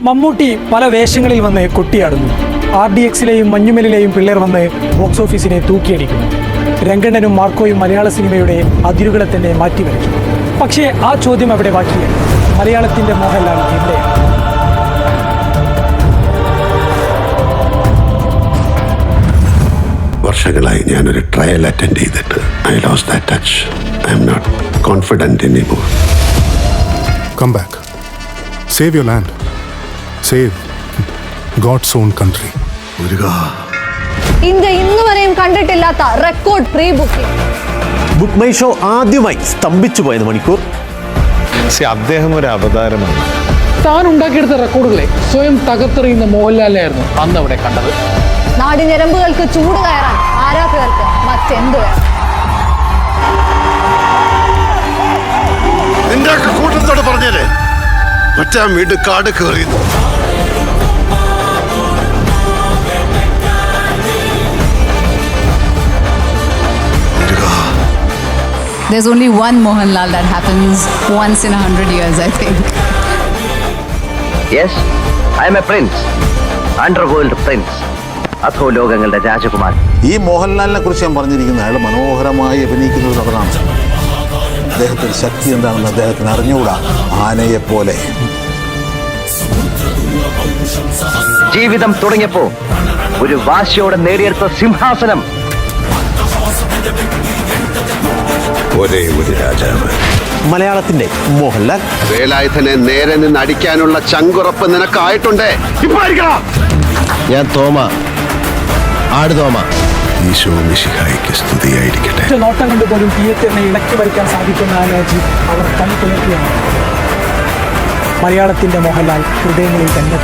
മമ്മൂട്ടി പല വേഷങ്ങളിൽ വന്ന് കൊട്ടിയാടുന്നു. RDXിലെയും മഞ്ഞുമലിലെയും പിള്ളേർ വന്ന് ബോക്സ് ഓഫീസിനെ തൂക്കിയടിക്കുന്നു. രംഗണ്ണനും മാർക്കോയും മലയാള സിനിമയുടെ അതിരുകളെ തന്നെ മാറ്റിവരച്ചു. പക്ഷേ ആ ചോദ്യം അവിടെ ബാക്കിയാണ്. മലയാളത്തിൻ്റെ മോഹൻലാൽ എവിടെയാണ്? വർഷങ്ങളായി ഞാനൊരു ട്രയൽ അറ്റൻഡ് ചെയ്തിട്ട് I lost that touch. I'm not confident anymore. Come back. Save your land. Save God's own country. India ഇന്നുവരെയും കണ്ടിട്ടില്ലാത്ത record pre booking. BookMyShow ആദ്യമായി സ്തംഭിച്ചു പോയത് മണിക്കൂർ. അദ്ദേഹം ഒരു അവതാരമാണ്. താൻ ഉണ്ടാക്കിയെടുത്ത റെക്കോർഡുകളെ സ്വയം തകർത്തെറിയുന്ന മോഹൻലാലിനെയായിരുന്നു അന്ന് അവിടെ കണ്ടത്. നാടിഞരമ്പുകൾക്ക് ചൂട് കയറാൻ ആരാധകർക്ക് മറ്റെന്ത് വേണം? നിന്റെ കൂട്ടത്തോട് പറഞ്ഞേരെ മറ്റാ വീട് കാട് കയറിയുന്നു. There's only one Mohanlal that happens once in 100 years, I think. Yes, I am a prince. Underworld prince. അധോലോകങ്ങളുടെ രാജകുമാരൻ. ഈ മോഹൻലാലിനെ കുറിച്ച് ഞാൻ പറഞ്ഞിരിക്കുന്നത് അയാൾ മനോഹരമായി അഭിനയിക്കുന്ന ഒരു നടനാണ്. അദ്ദേഹത്തിന് ശക്തി എന്താണെന്ന് അദ്ദേഹത്തിന് അറിഞ്ഞുകൂടാ. ആനയെ പോലെ ജീവിതം തുടങ്ങിയപ്പോ ഒരു വാശിയോടെ നേടിയെടുത്ത സിംഹാസനം. ഒരേ ഒരു രാജാവ്. മലയാളത്തിന്റെ മോഹൻലാൽ. വേലായുധനെ നേരെ നിന്ന് അടിക്കാനുള്ള ചങ്കുറപ്പ് നിനക്കായിട്ടുണ്ടേ. ഞാൻ തോമ, ആട് തോമ. ഈശോ മിശിഹായിക്ക് സ്തുതിയായിരിക്കട്ടെ. നോട്ടം കണ്ടുപോലും തിയേറ്ററിനെ ഇളക്കി വരയ്ക്കാൻ സാധിക്കുന്ന ആ രാജി അവർ കണി പുലർത്തിയാണ്. മലയാളത്തിൻ്റെ മോഹൻലാൽ ഹൃദയങ്ങളിൽ തന്നെ